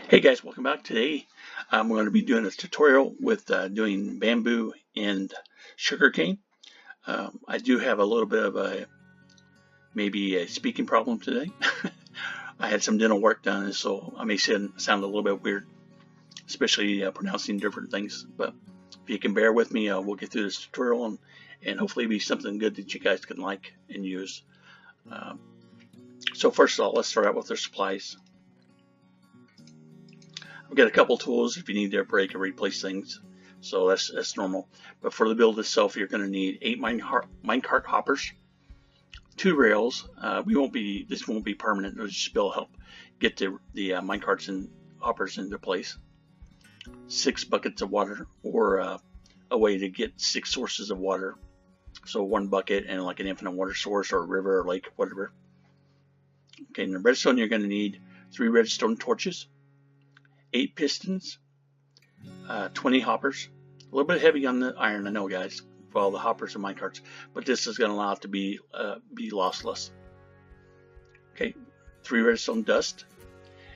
Hey guys, welcome back. Today we're going to be doing a tutorial with doing bamboo and sugarcane. I do have a little bit of maybe a speaking problem today. I had some dental work done, so I may sound a little bit weird, especially pronouncing different things. But if you can bear with me, we'll get through this tutorial and hopefully be something good that you guys can like and use. So first of all, let's start out with the supplies. I've got a couple tools if you need to break or replace things, so that's normal. But for the build itself, you're going to need 8 minecart hoppers, 2 rails. This won't be permanent. It'll just help get the minecarts and hoppers into place. 6 buckets of water, or a way to get 6 sources of water. So 1 bucket and like an infinite water source or a river or lake, whatever. Okay, in the redstone, you're going to need 3 redstone torches, 8 pistons, 20 hoppers. A little bit heavy on the iron, I know, guys, for all the hoppers and minecarts, but this is going to allow it to be lossless. Okay, 3 redstone dust,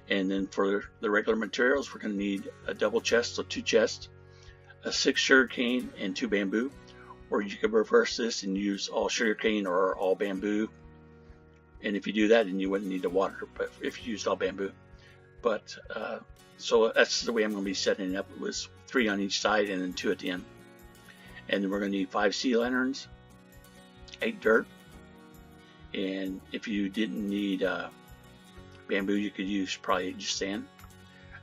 and then for the regular materials, we're going to need a double chest, so 2 chests, a 6 sugarcane and 2 bamboo, or you could reverse this and use all sugarcane or all bamboo. And if you do that, then you wouldn't need the water, but if you used all bamboo. But so that's the way I'm going to be setting it up. It was 3 on each side and then 2 at the end. And then we're going to need 5 sea lanterns, 8 dirt, and if you didn't need bamboo, you could use probably just sand.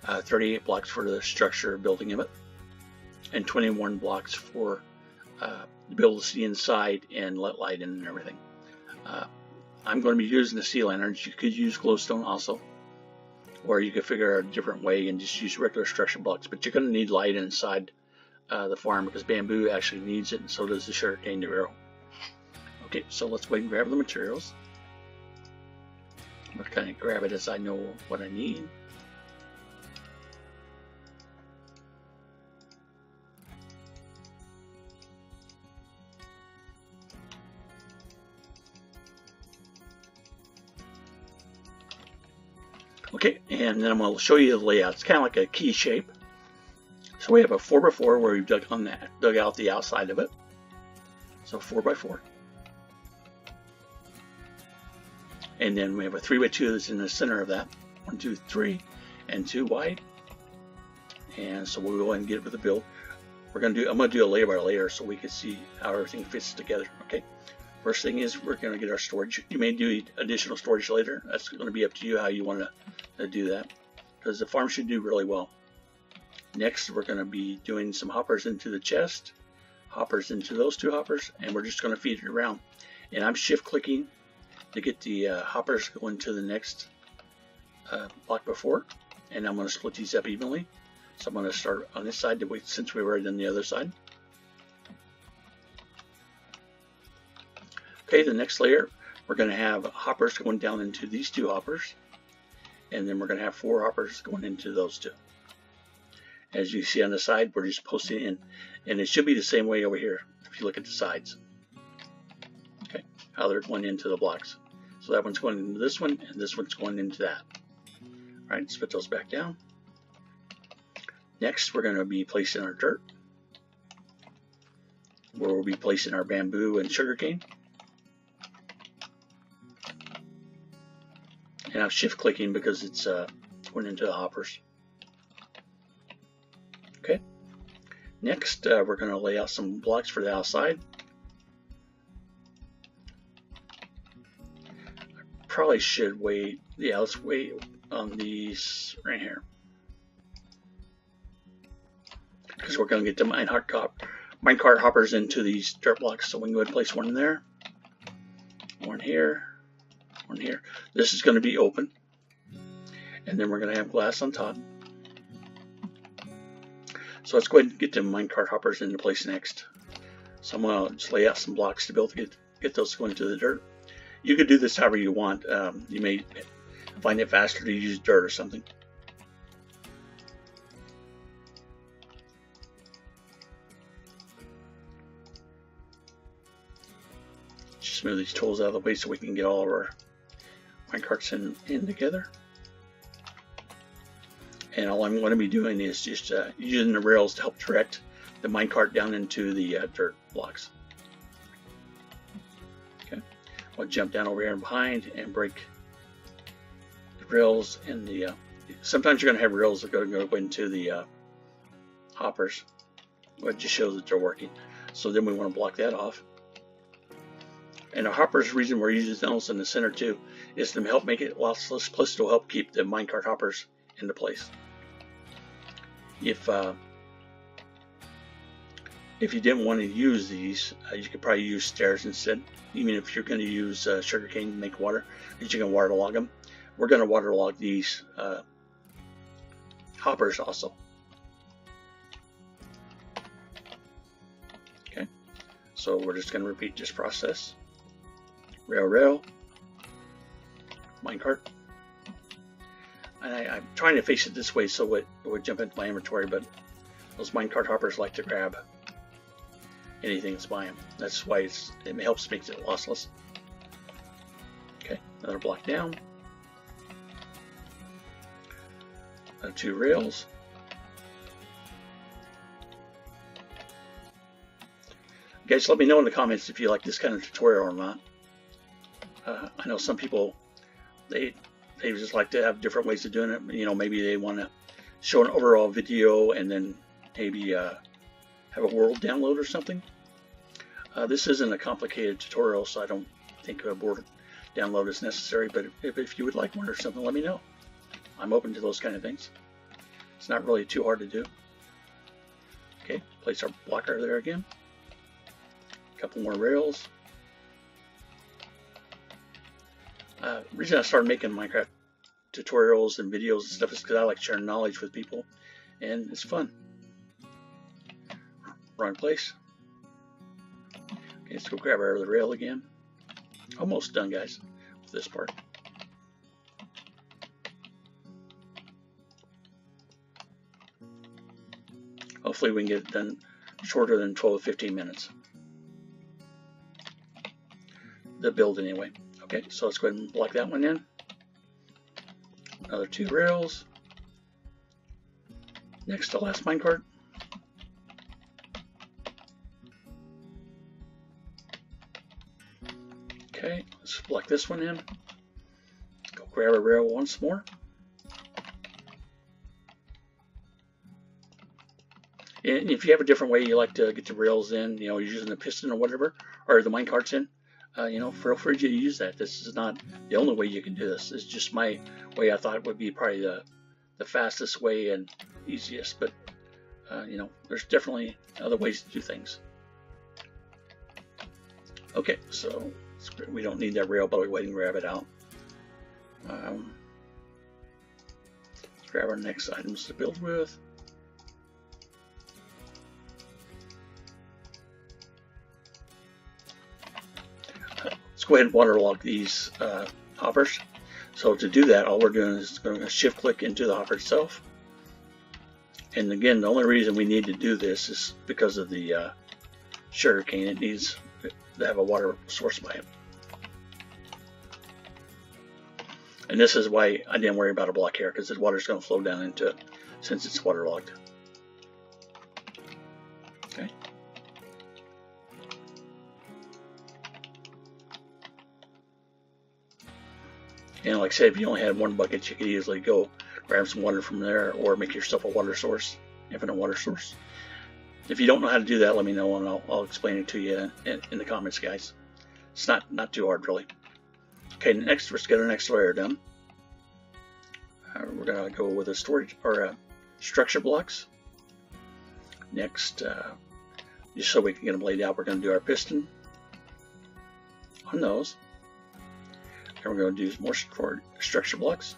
38 blocks for the structure building of it, and 21 blocks for to be able to see inside and let light in and everything. I'm going to be using the sea lanterns. You could use glowstone also, or you could figure out a different way and just use regular structure blocks, but you're going to need light inside the farm because bamboo actually needs it, and so does the sugarcane to grow. Okay, so let's wait and grab the materials. I'm going to kind of grab it as I know what I need. Okay, and then I'm going to show you the layout. It's kind of like a key shape. So we have a 4x4 where we've dug out the outside of it. So 4x4. And then we have a 3x2 that's in the center of that. 1, 2, 3, and 2 wide. And so we'll go ahead and get it with the build. I'm going to do a layer by layer so we can see how everything fits together. Okay. First thing is we're going to get our storage. You may do additional storage later. That's going to be up to you how you want to do that, because the farm should do really well. Next, we're going to be doing some hoppers into the chest, hoppers into those 2 hoppers, and we're just going to feed it around. And I'm shift clicking to get the hoppers going to the next block before, and I'm going to split these up evenly. So I'm going to start on this side since we were on the other side. Okay, the next layer, we're going to have hoppers going down into these 2 hoppers, and then we're going to have 4 hoppers going into those 2. As you see on the side, we're just posting in, and it should be the same way over here if you look at the sides. Okay, how they're going into the blocks. So that one's going into this one, and this one's going into that. All right, spit those back down. Next, we're going to be placing our dirt, where we'll be placing our bamboo and sugarcane. And I'm shift clicking because it's going into the hoppers. Okay. Next, we're going to lay out some blocks for the outside. I probably should wait. Yeah, let's wait on these right here, because we're going to get the minecart hoppers into these dirt blocks. So we can go ahead and place one in there, one here, one here. This is going to be open, and then we're going to have glass on top. So let's go ahead and get the minecart hoppers into place next. So I'm going to just lay out some blocks to be able to get those going into the dirt. You could do this however you want. You may find it faster to use dirt or something. Just move these tools out of the way so we can get all of our minecarts in together. And all I'm going to be doing is just using the rails to help direct the minecart down into the dirt blocks. Okay, I'll jump down over here and behind and break the rails in the. Sometimes you're going to have rails that are going to go into the hoppers, but it just shows that they're working. So then we want to block that off. And the hoppers, the reason we're using those in the center too, is to help make it lossless, plus it'll help keep the minecart hoppers into place. If you didn't want to use these, you could probably use stairs instead. Even if you're going to use sugarcane to make water, that you can waterlog them. We're going to waterlog these hoppers also. Okay, so we're just going to repeat this process. Rail, minecart. And I'm trying to face it this way so it would jump into my inventory, but those minecart hoppers like to grab anything that's by them. That's why it helps make it lossless. Okay, another block down. 2 rails. Guys, let me know in the comments if you like this kind of tutorial or not. I know some people, they just like to have different ways of doing it. You know, maybe they want to show an overall video and then maybe have a world download or something. This isn't a complicated tutorial, so I don't think a world download is necessary, but if you would like one or something, let me know. I'm open to those kind of things. It's not really too hard to do. Okay, place our blocker there again. A couple more rails. The reason I started making Minecraft tutorials and videos and stuff is because I like sharing knowledge with people, and it's fun. Wrong place. Okay, let's go grab our other rail again. Almost done, guys, with this part. Hopefully we can get it done shorter than 12 to 15 minutes. The build anyway. Okay, so let's go ahead and block that one in. Another 2 rails. Next to last minecart. Okay, let's block this one in. Go grab a rail once more. And if you have a different way you like to get the rails in, you know, using a piston or whatever, or the minecarts in, you know, feel free to use that. This is not the only way you can do this. It's just my way. I thought would be probably the fastest way and easiest, but you know, there's definitely other ways to do things. Okay, so we don't need that rail, but we wait and grab it out. Let's grab our next items to build with. Let's go ahead and waterlog these hoppers. So to do that, all we're doing is going to shift click into the hopper itself. And again, the only reason we need to do this is because of the sugarcane. It needs to have a water source by it. And this is why I didn't worry about a block here, because the water's going to flow down into it since it's waterlogged. Okay. And like I said, if you only had one bucket, you could easily go grab some water from there or make yourself a water source, infinite water source. If you don't know how to do that, let me know and I'll explain it to you in the comments, guys. It's not too hard, really. Okay, next let's get our next layer done. We're gonna go with a storage or structure blocks. Next, just so we can get them laid out, we're gonna do our piston on those. And we're going to do more structure blocks.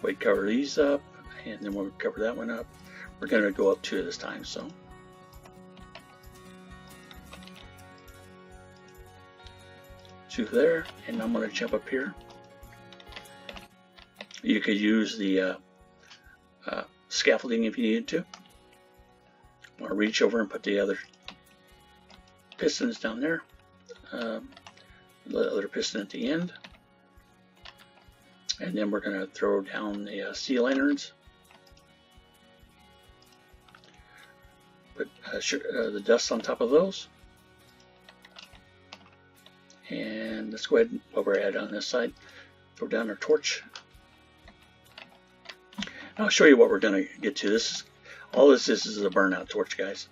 We cover these up, and then we'll cover that one up. We're going to go up 2 this time, so. 2 there, and I'm going to jump up here. You could use the scaffolding if you needed to. Or reach over and put the other pistons down there. The other piston at the end. And then we're going to throw down the sea lanterns. Put the dust on top of those. And let's go ahead and, while we're at it on this side, throw down our torch. I'll show you what we're going to get to. All this is a burnout torch, guys.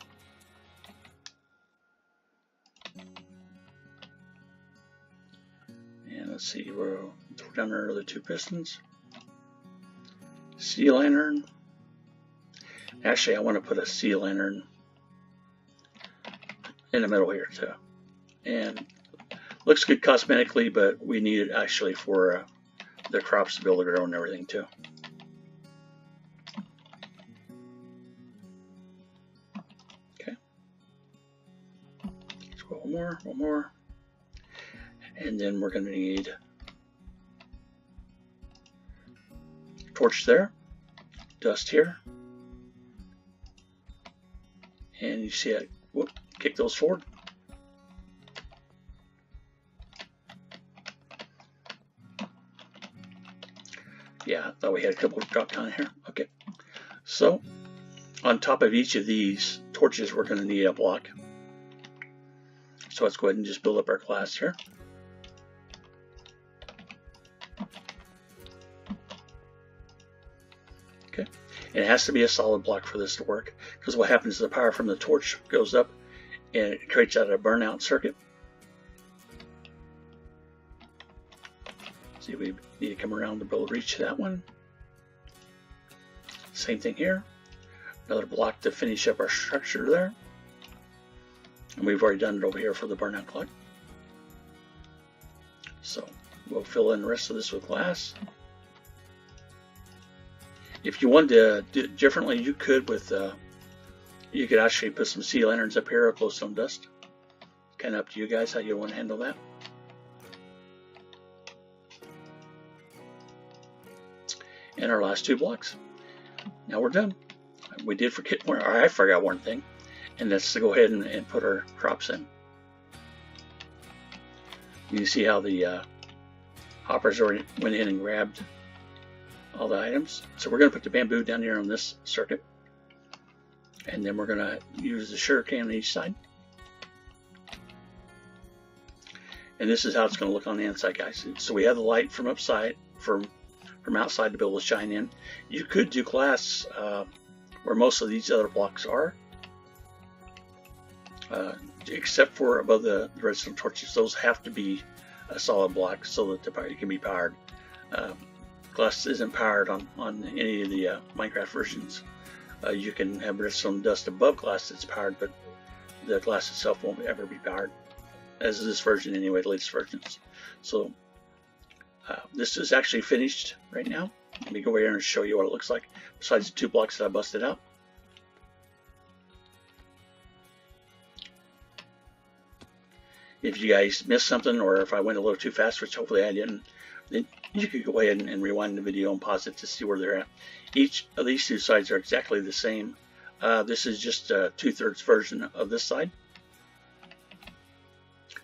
And let's see, we'll throw down our other two pistons. Sea lantern. Actually, I want to put a sea lantern in the middle here too. And looks good cosmetically, but we need it actually for the crops to be able to grow and everything too. Okay. Let's go one more. And then we're going to need torch there, dust here, and you see it. Whoop, kick those forward. Yeah, I thought we had a couple dropped down here. Okay, so on top of each of these torches, we're going to need a block. So let's go ahead and just build up our glass here. Okay, and it has to be a solid block for this to work, because what happens is the power from the torch goes up and it creates out a burnout circuit. See, we need to come around to be able to reach that one. Same thing here. Another block to finish up our structure there. And we've already done it over here for the burnout clock. So we'll fill in the rest of this with glass. If you wanted to do it differently, you could with you could actually put some sea lanterns up here or close some dust. Kind of up to you guys how you want to handle that. And our last two blocks. Now we're done. We did forget one, or I forgot one thing, and that's to go ahead and put our crops in. You can see how the hoppers already went in and grabbed all the items. So we're going to put the bamboo down here on this circuit, and then we're going to use the sugarcane on each side. And this is how it's going to look on the inside, guys. So we have the light from outside to be able to shine in. You could do glass where most of these other blocks are, except for above the redstone torches. Those have to be a solid block so that it can be powered. Glass isn't powered on any of the Minecraft versions. You can have redstone dust above glass that's powered, but the glass itself won't ever be powered, as this version anyway, the latest versions. So this is actually finished right now. Let me go over here and show you what it looks like, besides the two blocks that I busted out. If you guys missed something, or if I went a little too fast, which hopefully I didn't, then you could go ahead and rewind the video and pause it to see where they're at. Each of these two sides are exactly the same. This is just a 2/3 version of this side.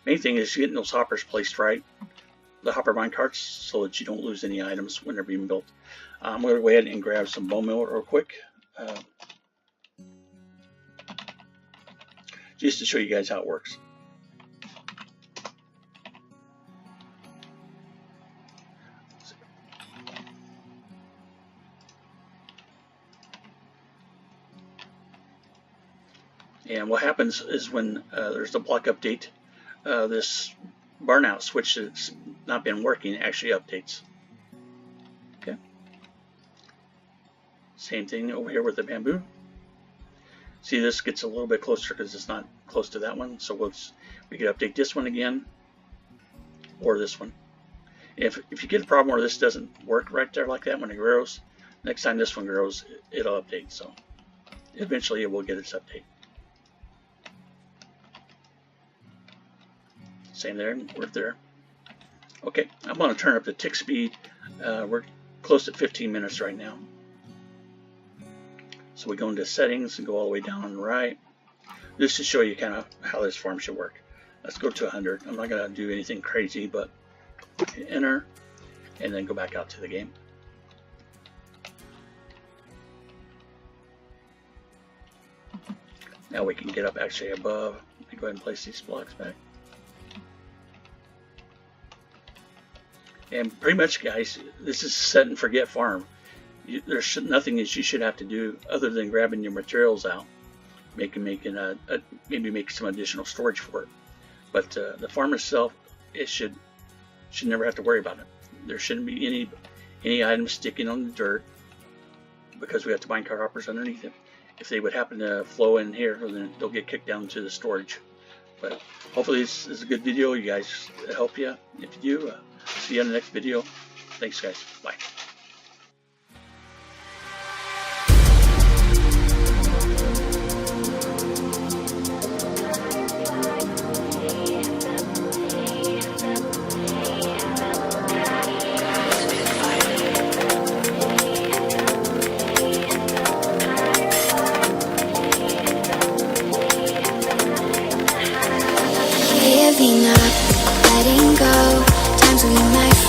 Main thing is getting those hoppers placed right, the hopper minecarts, so that you don't lose any items when they're being built. I'm going to go ahead and grab some bone meal real quick, just to show you guys how it works. And what happens is when there's a block update, this burnout switch that's not been working actually updates. Okay. Same thing over here with the bamboo. See, this gets a little bit closer because it's not close to that one. So we could update this one again, or this one. If you get a problem where this doesn't work right there like that when it grows, next time this one grows, it'll update. So eventually it will get its update. Same there, we're there. Okay, I'm going to turn up the tick speed. We're close to 15 minutes right now. So we go into settings and go all the way down on the right. This to show you kind of how this farm should work. Let's go to 100. I'm not going to do anything crazy, but enter and then go back out to the game. Now we can get up actually above. Let me go ahead and place these blocks back. And pretty much, guys, this is set and forget farm. There's nothing that you should have to do other than grabbing your materials out, maybe make some additional storage for it. But the farm itself, it should never have to worry about it. There shouldn't be any items sticking on the dirt because we have the minecart hoppers underneath it. If they would happen to flow in here, then they'll get kicked down to the storage. But hopefully this is a good video. You guys help you. If you do, see you in the next video. Thanks, guys. Bye. Giving up, letting go, times we might